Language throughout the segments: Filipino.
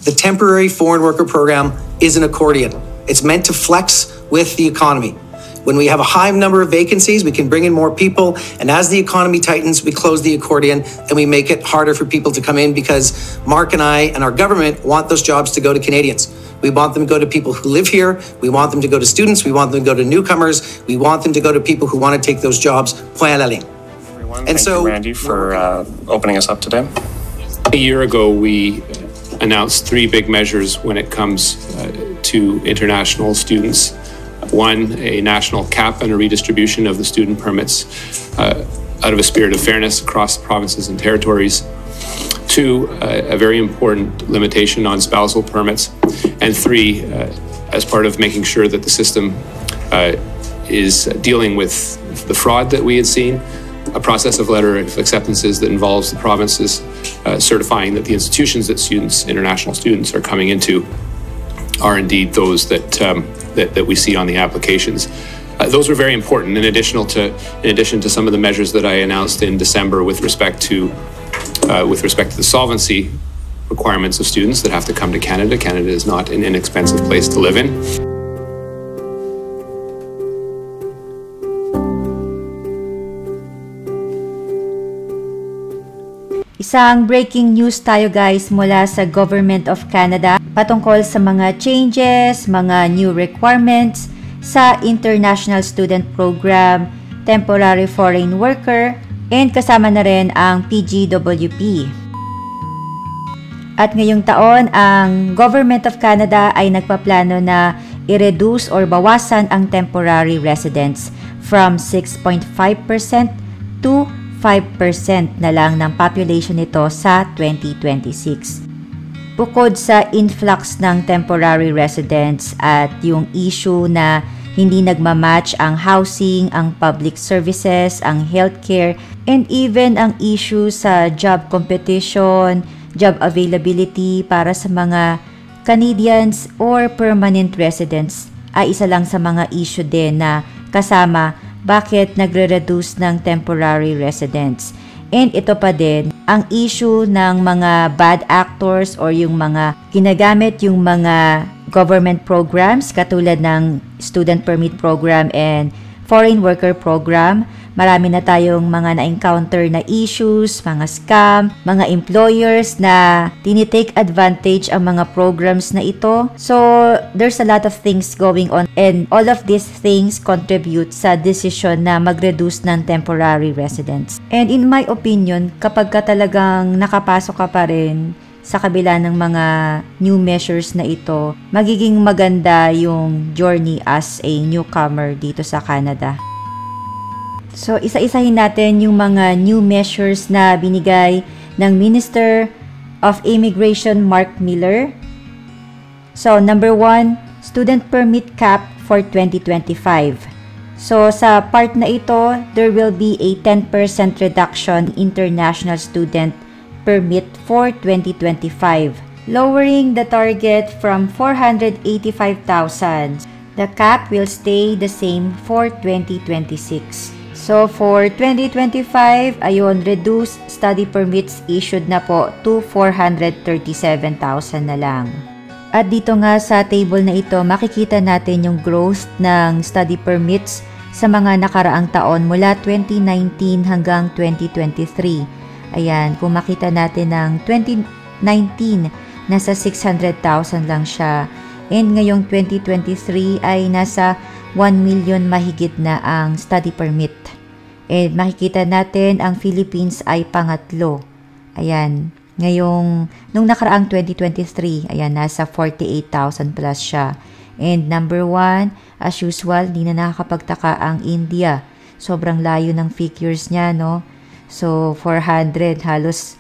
The temporary foreign worker program is an accordion. It's meant to flex with the economy. When we have a high number of vacancies, we can bring in more people. And as the economy tightens, we close the accordion and we make it harder for people to come in, because Mark and I and our government want those jobs to go to Canadians. We want them to go to people who live here. We want them to go to students. We want them to go to newcomers. We want them to go to people who want to take those jobs. Point la ligne. And thank you, Randy, for opening us up today. A year ago, we announced 3 big measures when it comes to international students. 1, a national cap and a redistribution of the student permits out of a spirit of fairness across provinces and territories. 2, a very important limitation on spousal permits. And 3, as part of making sure that the system is dealing with the fraud that we had seen, a process of letter of acceptances that involves the provinces certifying that the institutions that international students are coming into are indeed those that we see on the applications. Those were very important, in addition to some of the measures that I announced in December with respect to the solvency requirements of students that have to come to Canada. Canada is not an inexpensive place to live in. Isang breaking news tayo guys mula sa Government of Canada patungkol sa mga changes, mga new requirements sa International Student Program, Temporary Foreign Worker, and kasama na rin ang PGWP. At ngayong taon, ang Government of Canada ay nagpaplano na i-reduce or bawasan ang temporary residents from 6.5% to 5% na lang ng population nito sa 2026. Bukod sa influx ng temporary residents at yung issue na hindi nagmamatch ang housing, ang public services, ang healthcare, and even ang issue sa job competition, job availability para sa mga Canadians or permanent residents ay isa lang sa mga issue din na kasama bakit nagre-reduce ng temporary residents. And ito pa din, ang issue ng mga bad actors or yung mga ginagamit yung mga government programs katulad ng student permit program and foreign worker program. Marami na tayong mga na-encounter na issues, mga scam, mga employers na tinitake advantage ang mga programs na ito. So, there's a lot of things going on and all of these things contribute sa decision na mag-reduce ng temporary residents. And in my opinion, kapag ka talagang nakapasok ka pa rin sa kabila ng mga new measures na ito, magiging maganda yung journey as a newcomer dito sa Canada. So, isa-isahin natin yung mga new measures na binigay ng Minister of Immigration Mark Miller. So, number 1, student permit cap for 2025. So, sa part na ito, there will be a 10% reduction international student permit for 2025, lowering the target from 485,000. The cap will stay the same for 2026. So, for 2025, ayun, reduced study permits issued na po to 437,000 na lang. At dito nga sa table na ito, makikita natin yung growth ng study permits sa mga nakaraang taon mula 2019 hanggang 2023. Ayan, kung makita natin ng 2019, nasa 600,000 lang siya. And ngayong 2023 ay nasa 1 million mahigit na ang study permit. And makikita natin ang Philippines ay pangatlo. Ayan, nung nakaraang 2023, ayan, nasa 48,000 plus siya. And number 1, as usual, di na nakakapagtaka ang India. Sobrang layo ng figures niya, no? So, 400, halos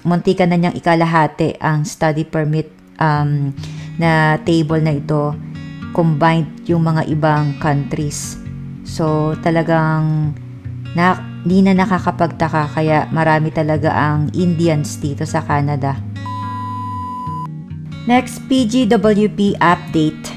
muntika na niyang ikalahati ang study permit na table na ito, combined yung mga ibang countries. So, talagang di na nakakapagtaka, kaya marami talaga ang Indians dito sa Canada. Next, PGWP update.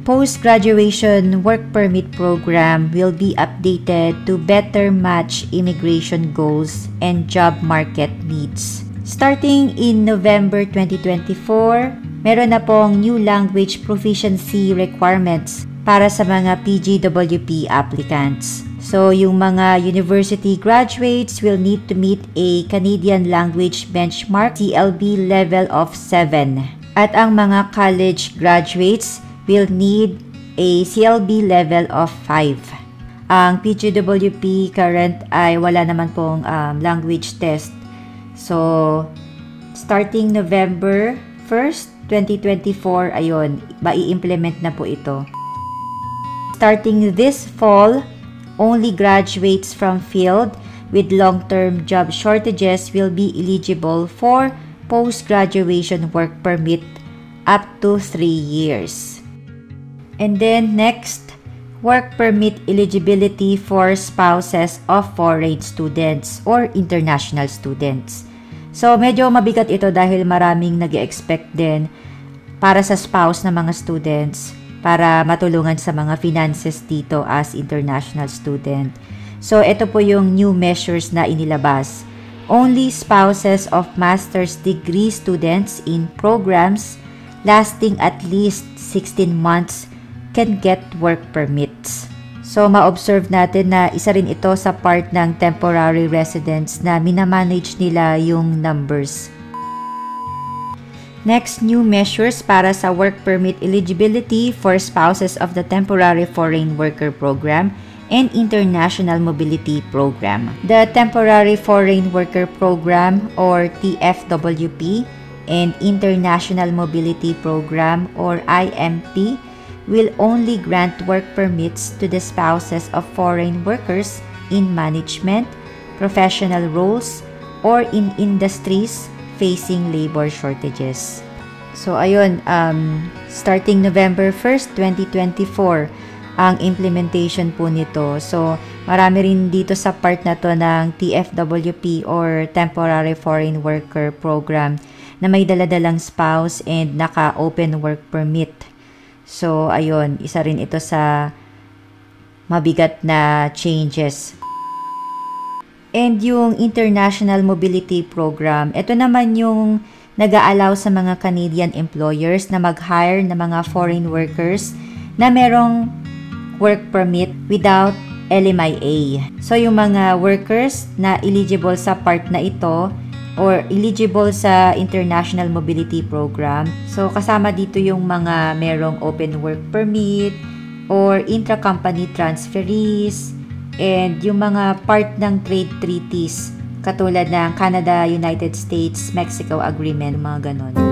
Post-graduation work permit program will be updated to better match immigration goals and job market needs. Starting in November 2024, meron na pong new language proficiency requirements para sa mga PGWP applicants. So, yung mga university graduates will need to meet a Canadian language benchmark CLB level of 7. At ang mga college graduates will need a CLB level of 5. Ang PGWP current ay wala naman pong language test. So, starting November 1st, 2024, ayun, mai-implement na po ito. Starting this fall, only graduates from field with long-term job shortages will be eligible for post-graduation work permit up to 3 years. And then next, work permit eligibility for spouses of foreign students or international students. So, medyo mabigat ito dahil maraming nag-expect din para sa spouse ng mga students para matulungan sa mga finances dito as international student. So, ito po yung new measures na inilabas. Only spouses of master's degree students in programs lasting at least 16 months can get work permits. So, ma-observe natin na isa rin ito sa part ng temporary residents na minamanage nila yung numbers. Next, new measures para sa work permit eligibility for spouses of the Temporary Foreign Worker Program and International Mobility Program. The Temporary Foreign Worker Program or TFWP and International Mobility Program or IMP will only grant work permits to the spouses of foreign workers in management, professional roles, or in industries facing labor shortages. So, ayun, starting November 1st, 2024, ang implementation po nito. So, marami rin dito sa part na to ng TFWP or Temporary Foreign Worker Program na may daladalang spouse and naka-open work permit. So, ayun, isa rin ito sa mabigat na changes. And yung International Mobility Program, ito naman yung nag-a-allow sa mga Canadian employers na mag-hire ng mga foreign workers na merong work permit without LMIA. So, yung mga workers na eligible sa part na ito or eligible sa International Mobility Program, so kasama dito yung mga merong open work permit or intra-company transferees, and yung mga part ng trade treaties katulad ng Canada, United States, Mexico Agreement, mga ganon.